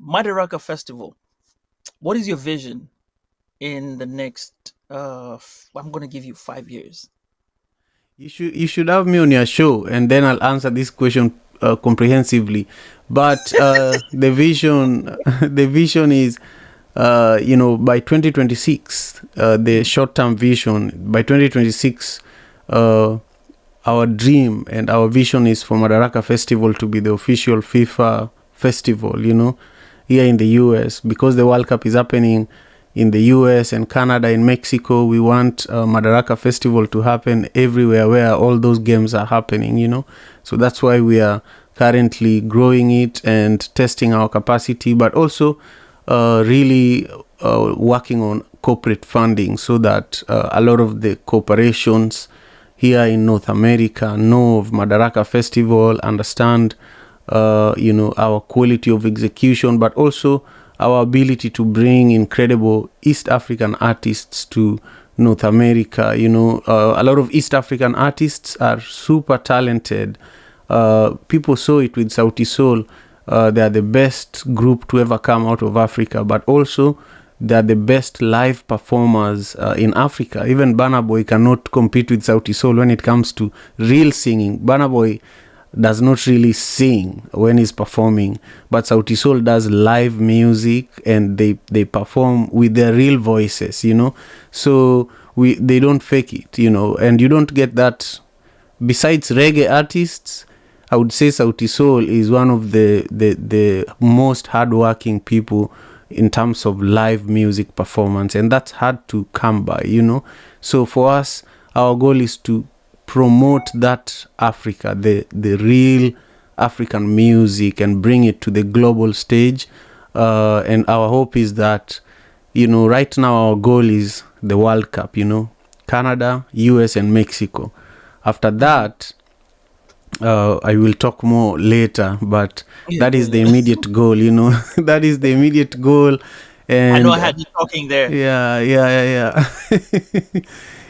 Madaraka Festival. What is your vision in the next I'm gonna give you 5 years. You should have me on your show, and then I'll answer this question comprehensively. But the vision, the vision is, by 2026, the short-term vision. By 2026, our dream and our vision is for Madaraka Festival to be the official FIFA festival. Here in the US, because the World Cup is happening in the US and Canada and Mexico. We want Madaraka Festival to happen everywhere where all those games are happening. So that's why we are currently growing it and testing our capacity, but also really working on corporate funding so that a lot of the corporations here in North America know of Madaraka Festival, understand our quality of execution, but also our ability to bring incredible East African artists to North America. A lot of East African artists are super talented. People saw it with Sauti Sol. They are the best group to ever come out of Africa, but also they are the best live performers in Africa. Even Burna Boy cannot compete with Sauti Sol when it comes to real singing. Burna Boy does not really sing when he's performing, but Sauti Sol does live music and they perform with their real voices. So they don't fake it, and you don't get that. Besides reggae artists, I would say Sauti Sol is one of the most hardworking people in terms of live music performance, and that's hard to come by. So for us, our goal is to promote that Africa, the real African music, and bring it to the global stage. And our hope is that, right now our goal is the World Cup, Canada, US, and Mexico. After that, I will talk more later, but Yeah, that yeah, is the yeah. immediate goal, that is the immediate goal. I know I And had you talking there. yeah. Uh,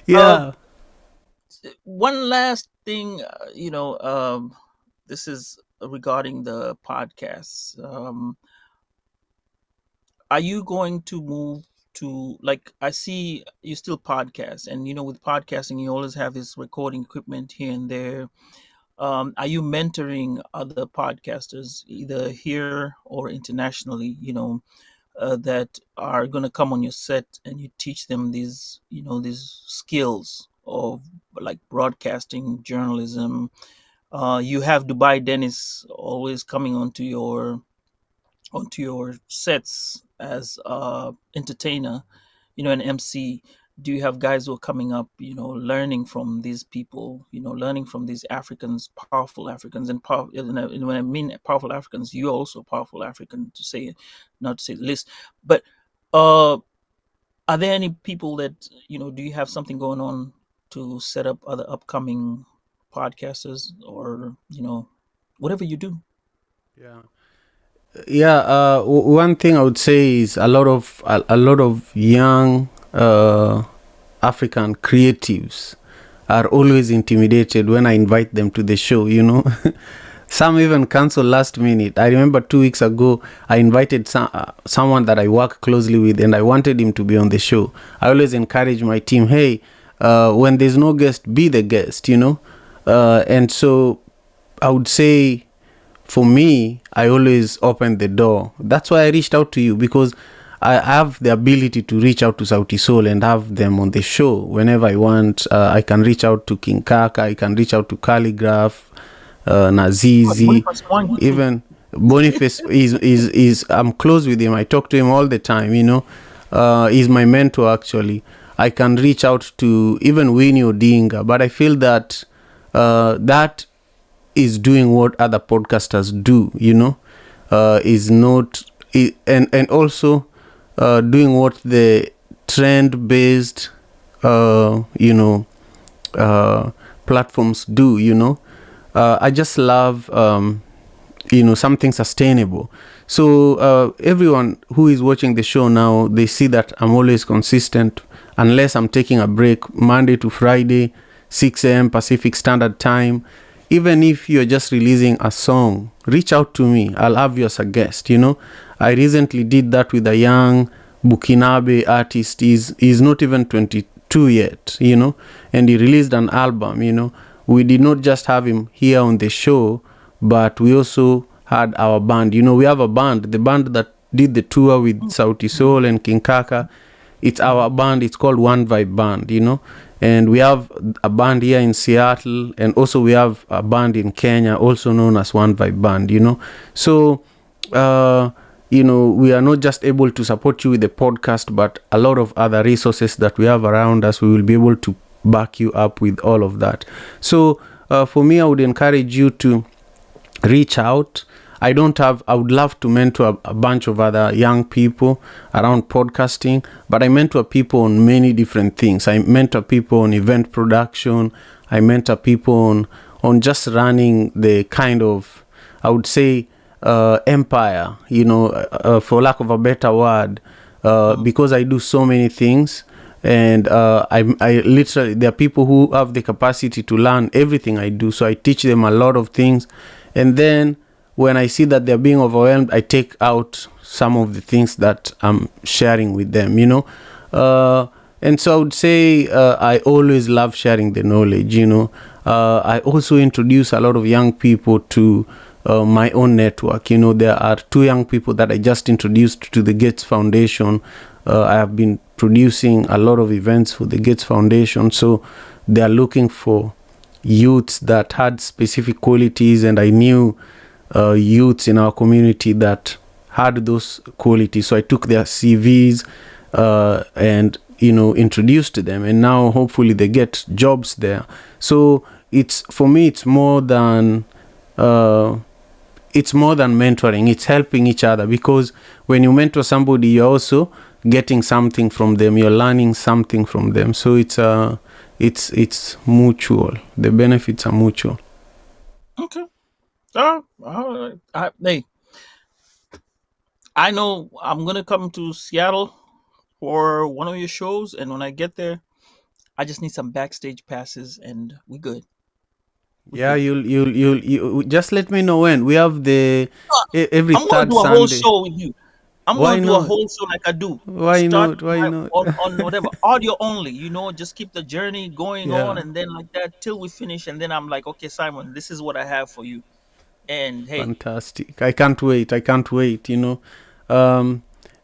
Yeah. one last thing, this is regarding the podcasts. Are you going to move to, like, I see you still podcast, and with podcasting, you always have this recording equipment here and there. Are you mentoring other podcasters, either here or internationally? That are going to come on your set, and you teach them these skills of, like, broadcasting, journalism. You have Dubai Dennis always coming onto your sets as entertainer, an MC. Do you have guys who are coming up, learning from these people, learning from these Africans, powerful Africans, and when I mean powerful Africans, you're also powerful African, to say, not to say the least. But uh, are there any people that, do you have something going on to set up other upcoming podcasters, or, whatever you do? Yeah. Yeah, one thing I would say is a lot of young African creatives are always intimidated when I invite them to the show. Some even cancel last minute. I remember 2 weeks ago, I invited someone that I work closely with, and I wanted him to be on the show. I always encourage my team, hey, when there's no guest, be the guest. And so I would say, for me, I always open the door. That's why I reached out to you, because I have the ability to reach out to Sauti Sol and have them on the show whenever I want. I can reach out to King Kaka, I can reach out to Calligraph, Nazizi, Boniface Mwangi too. even Boniface is I'm close with him. I talk to him all the time. He's my mentor actually. I can reach out to even Winnie Odinga, but I feel that that is doing what other podcasters do, is not, and also doing what the trend based, platforms do. I just love, something sustainable. So everyone who is watching the show now, they see that I'm always consistent, unless I'm taking a break, Monday to Friday, 6 a.m. Pacific Standard Time. Even if you're just releasing a song, reach out to me. I'll have you as a guest. I recently did that with a young Bukinabe artist. He's not even 22 yet, and he released an album. We did not just have him here on the show, but we also had our band. We have a band, the band that did the tour with Sauti Sol and King Kaka. It's our band. It's called One Vibe Band, and we have a band here in Seattle, and also we have a band in Kenya, also known as One Vibe Band. So, we are not just able to support you with the podcast, but a lot of other resources that we have around us, we will be able to back you up with all of that. So, for me, I would encourage you to reach out. I would love to mentor a bunch of other young people around podcasting, but I mentor people on many different things. I mentor people on event production. I mentor people on just running the kind of, I would say, empire, for lack of a better word, because I do so many things. And I literally, there are people who have the capacity to learn everything I do. So I teach them a lot of things. And then when I see that they're being overwhelmed, I take out some of the things that I'm sharing with them, and so I would say I always love sharing the knowledge, I also introduce a lot of young people to my own network. There are 2 young people that I just introduced to the Gates Foundation. I have been producing a lot of events for the Gates Foundation, so they are looking for youths that had specific qualities, and I knew youths in our community that had those qualities. So I took their CVs and introduced them, and now hopefully they get jobs there. So for me it's more than mentoring. It's helping each other, because when you mentor somebody, you're also getting something from them, you're learning something from them. So it's mutual. The benefits are mutual. Okay. Hey, I know I'm gonna come to Seattle for one of your shows, and when I get there, I just need some backstage passes, and we good. We Yeah, good. you just let me know when. We have the every I'm gonna third do a whole Sunday. show with you. I'm Why gonna do a not? whole show like I do. Why Start not? Why my not? on whatever audio only. Just keep the journey going on, Yeah, and then like that till we finish, and then I'm like, okay, Simon, this is what I have for you. And hey, fantastic. I can't wait. I can't wait, Um,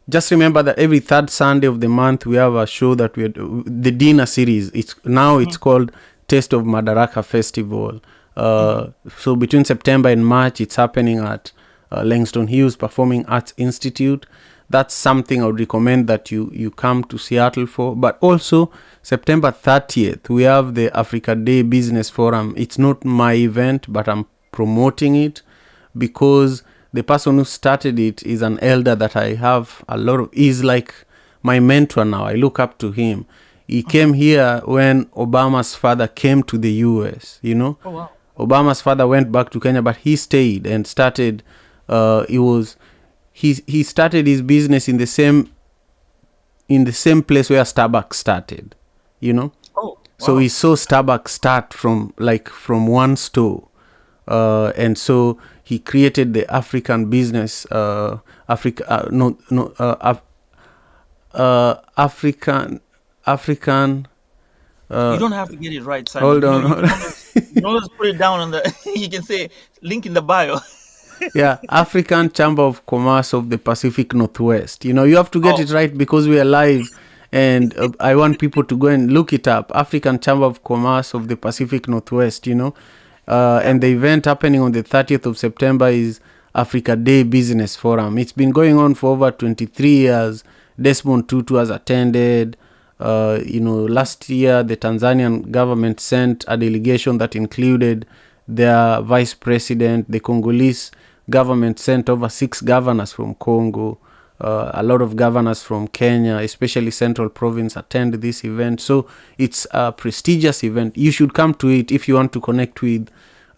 just remember that every third Sunday of the month we have a show that the dinner series. It's mhm, called Taste of Madaraka Festival. mhm. So between September and March, it's happening at Langston Hughes Performing Arts Institute. That's something I would recommend that you come to Seattle for. But also September 30th, we have the Africa Day Business Forum. It's not my event, but I'm promoting it because the person who started it is an elder that I have a lot of. He's like my mentor now. I look up to him. He Mhm. came here when Obama's father came to the US. Oh wow. Obama's father went back to Kenya, but he stayed and started. He started his business in the same place where Starbucks started. You know, Oh so wow. he saw Starbucks start from one store, and so he created the African business. Africa, no, no, African. You Uh, don't have to get it right, Simon. hold on. You can always put it down on the. You can say link in the bio. Yeah, African Chamber of Commerce of the Pacific Northwest. You have to get Oh, it right because we are live, and I want people to go and look it up. African Chamber of Commerce of the Pacific Northwest. yeah. And the event happening on the 30th of September is Africa Day Business Forum. It's been going on for over 23 years. Desmond Tutu has attended. Last year the Tanzanian government sent a delegation that included their vice president. The Congolese government sent over 6 governors from Congo. A lot of governors from Kenya, especially Central Province, attend this event. So it's a prestigious event. You should come to it if you want to connect with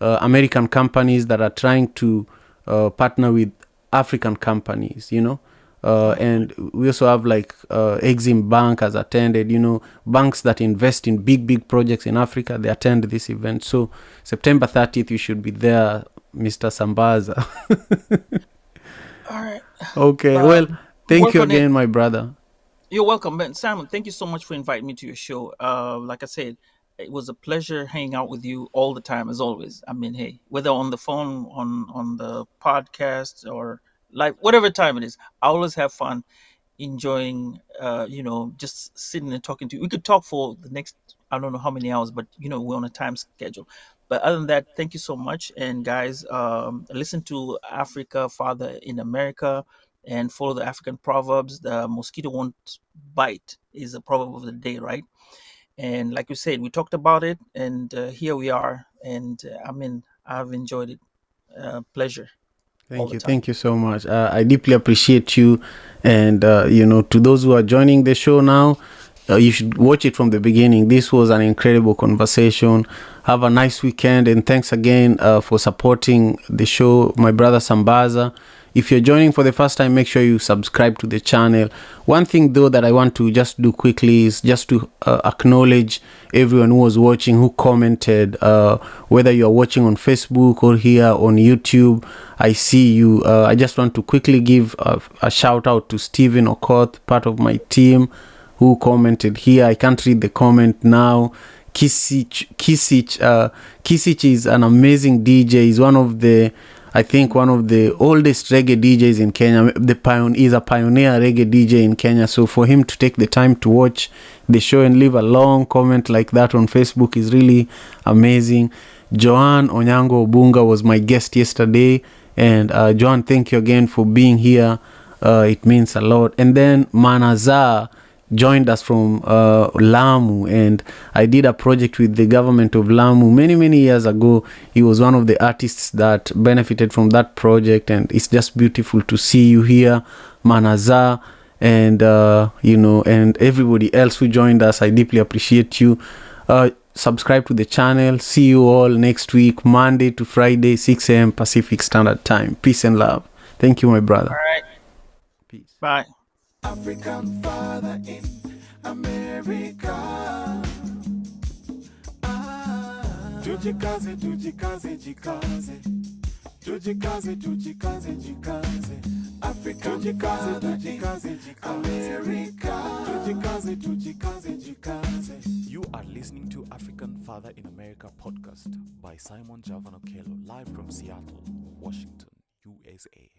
American companies that are trying to partner with African companies, and we also have like Exim Bank has attended, banks that invest in big projects in Africa, they attend this event. So September 30th, you should be there, Mr. Sambaza. All right. Okay, well, Um, thank work you on it. again, my brother. You're welcome, man. Simon, thank you so much for inviting me to your show. Like I said, it was a pleasure hanging out with you all the time, as always. I mean, hey, whether on the phone, on the podcast, or like whatever time it is, I always have fun enjoying. Just sitting and talking to you. We could talk for the next I don't know how many hours, but we're on a time schedule. But other than that, thank you so much. And guys, listen to Africa Father in America and follow the African proverbs. The mosquito won't bite is a proverb of the day, right? And like you said, we talked about it, and here we are. And I've enjoyed it. Pleasure all Thank the you. time. Thank you so much. I deeply appreciate you. And, to those who are joining the show now, you should watch it from the beginning. This was an incredible conversation. Have a nice weekend. And thanks again for supporting the show, my brother Sambaza. If you're joining for the first time, make sure you subscribe to the channel. One thing, though, that I want to just do quickly is just to acknowledge everyone who was watching, who commented, whether you are watching on Facebook or here on YouTube. I see you. I just want to quickly give a shout out to Stephen Okoth, part of my team, who commented here. I can't read the comment now. Kisich is an amazing DJ. He's one of the oldest reggae DJs in Kenya. He's a pioneer reggae DJ in Kenya. So for him to take the time to watch the show and leave a long comment like that on Facebook is really amazing. Joanne Onyango Obunga was my guest yesterday. And Joanne, thank you again for being here. It means a lot. And then Manazar joined us from Lamu, and I did a project with the government of Lamu many years ago. He was one of the artists that benefited from that project, and it's just beautiful to see you here, Manazar, and and everybody else who joined us. I deeply appreciate you. Subscribe to the channel. See you all next week, Monday to Friday, 6 a.m. Pacific Standard Time. Peace and love. Thank you, my brother. All right. Bye. African father in America. Tujikaze, tujikaze, jikaze. Tujikaze, tujikaze, jikaze. African father in America. Tujikaze, tujikaze, jikaze. You are listening to African Father in America podcast by Simon Javan Okello, live from Seattle, Washington, USA.